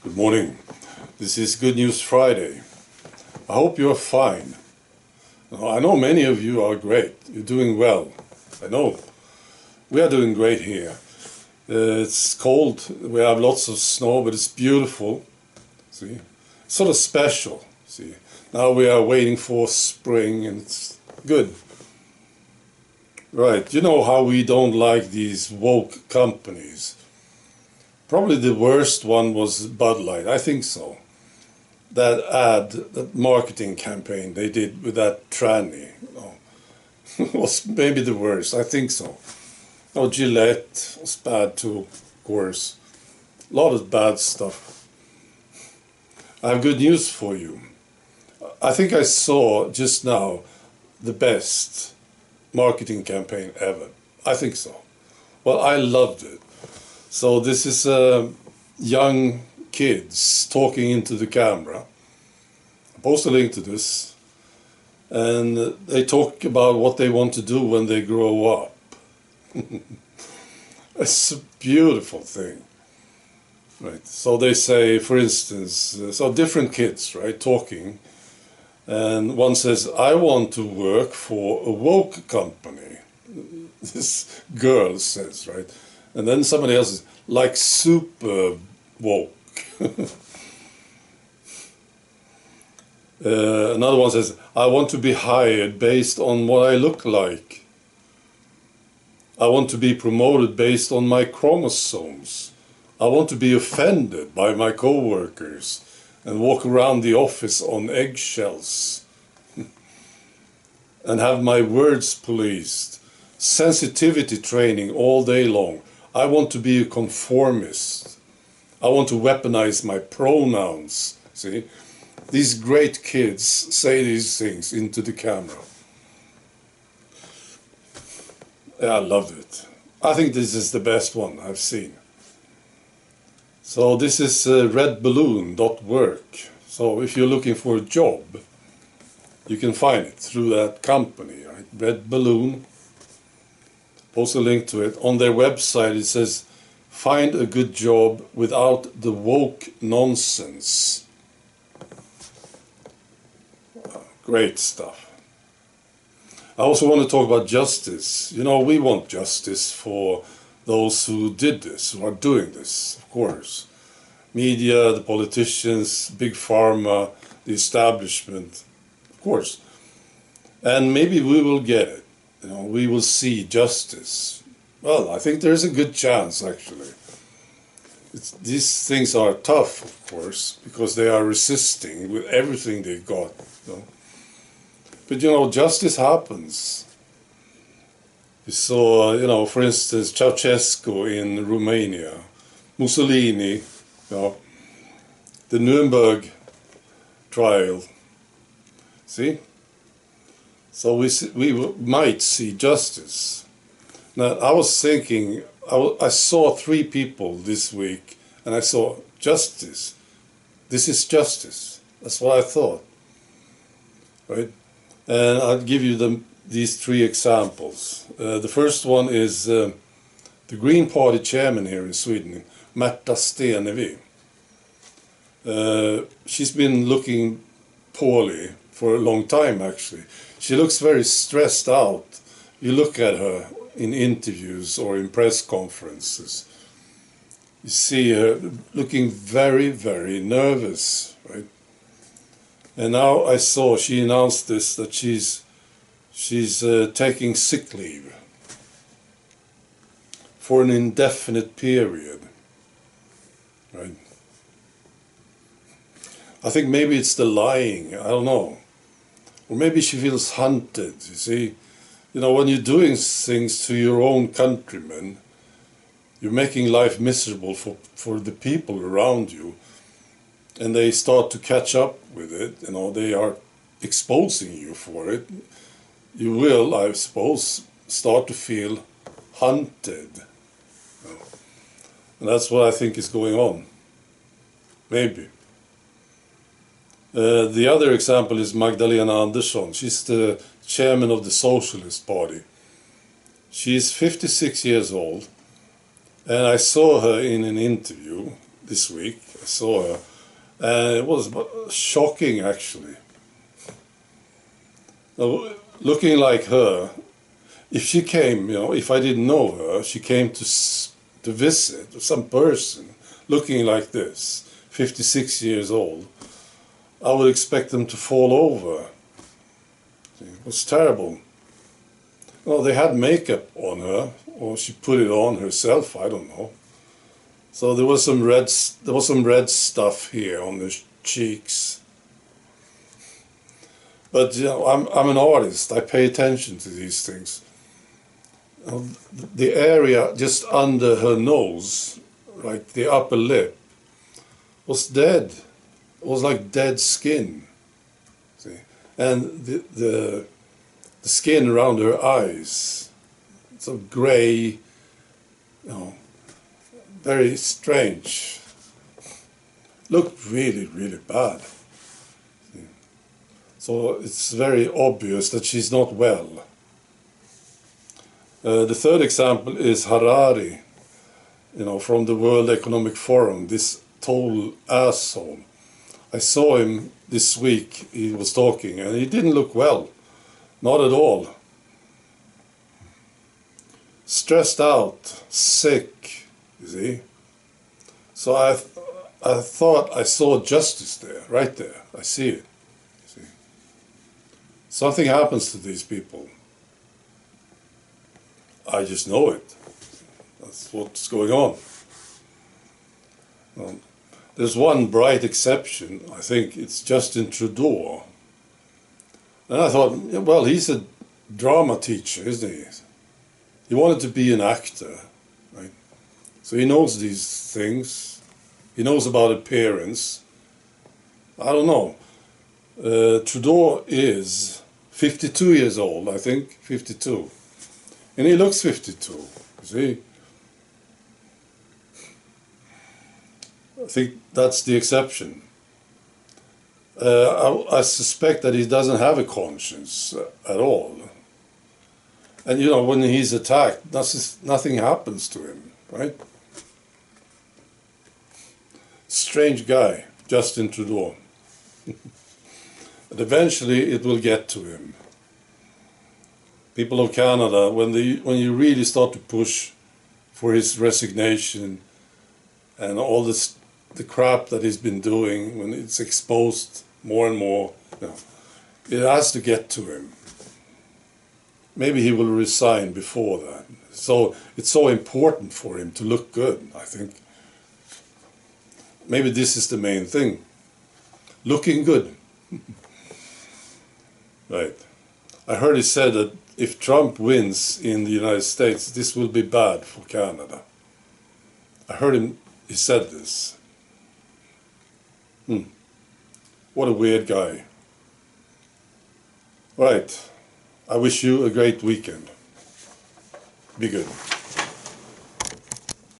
Good morning. This is Good News Friday. I hope you're fine. I know many of you are great. You're doing well. I know. We are doing great here. It's cold. We have lots of snow, but it's beautiful. See? It's sort of special. See? Now we are waiting for spring and it's good. Right. You know how we don't like these woke companies. Probably the worst one was Bud Light. I think so. That marketing campaign they did with that tranny, was maybe the worst. I think so. Gillette was bad too, of course. A lot of bad stuff. I have good news for you. I think I saw just now the best marketing campaign ever. I think so. Well, I loved it. So this is young kids talking into the camera. I'll post a link to this. And they talk about what they want to do when they grow up. It's a beautiful thing. Right. So they say, for instance, so different kids, right, talking. And one says, I want to work for a woke company. This girl says, right? And then somebody else is like super woke. Another one says, I want to be hired based on what I look like. I want to be promoted based on my chromosomes. I want to be offended by my co-workers and walk around the office on eggshells and have my words policed. Sensitivity training all day long. I want to be a conformist. I want to weaponize my pronouns. See? These great kids say these things into the camera. Yeah, I loved it. I think this is the best one I've seen. So this is Redballoon.work. So if you're looking for a job, you can find it through that company, right? Redballoon. Post a link to it. On their website it says, find a good job without the woke nonsense. Great stuff. I also want to talk about justice. You know, we want justice for those who did this, who are doing this, of course. Media, the politicians, big pharma, the establishment, of course. And maybe we will get it. You know, we will see justice. Well, I think there's a good chance, actually. These things are tough, of course, because they are resisting with everything they've got. You know? But, you know, justice happens. We saw, you know, for instance, Ceausescu in Romania, Mussolini, you know, the Nuremberg trial. See? So we might see justice. Now, I was thinking, I saw 3 people this week, and I saw justice. This is justice. That's what I thought. Right? And I'll give you these 3 examples. The first one is the Green Party chairman here in Sweden, Märta Stenevi. She's been looking poorly for a long time, actually. She looks very stressed out. You look at her in interviews or in press conferences. You see her looking very, very nervous, right? And now I saw she announced this, that she's taking sick leave for an indefinite period, right? I think maybe it's the lying, I don't know. Or maybe she feels hunted, you see. You know, when you're doing things to your own countrymen, you're making life miserable for the people around you. And they start to catch up with it, you know, they are exposing you for it. You will, I suppose, start to feel hunted. You know. And that's what I think is going on. Maybe. The other example is Magdalena Andersson. She's the chairman of the Socialist Party. She's 56 years old, and I saw her in an interview this week. I saw her, and it was shocking actually. Now, looking like her, if she came, if I didn't know her, she came to visit some person looking like this, 56 years old, I would expect them to fall over. It was terrible. Well, they had makeup on her, or she put it on herself, I don't know. So there was some red stuff here on the cheeks. But I'm an artist. I pay attention to these things. The area just under her nose, like the upper lip, was dead. It was like dead skin. See, and the skin around her eyes, so grey, very strange. Looked really, really bad. See. So it's very obvious that she's not well. The third example is Harari, from the World Economic Forum, this total asshole. I saw him this week, he was talking, and he didn't look well. Not at all. Stressed out, sick, you see. So I thought I saw justice there, right there. I see it. You see. Something happens to these people. I just know it. That's what's going on. There's one bright exception. I think it's Justin Trudeau. And I thought, well, he's a drama teacher, isn't he? He wanted to be an actor, right? So he knows these things. He knows about appearance. I don't know. Trudeau is 52 years old, I think, 52. And he looks 52, you see. I think that's the exception. I suspect that he doesn't have a conscience at all. And when he's attacked, nothing happens to him, right? Strange guy, Justin Trudeau. But eventually it will get to him. People of Canada, when you really start to push for his resignation and all the crap that he's been doing, when it's exposed more and more, it has to get to him. Maybe he will resign before that. So it's so important for him to look good, I think. Maybe this is the main thing. Looking good. Right. I heard he said that if Trump wins in the United States, this will be bad for Canada. I heard he said this. What a weird guy. Right. I wish you a great weekend. Be good.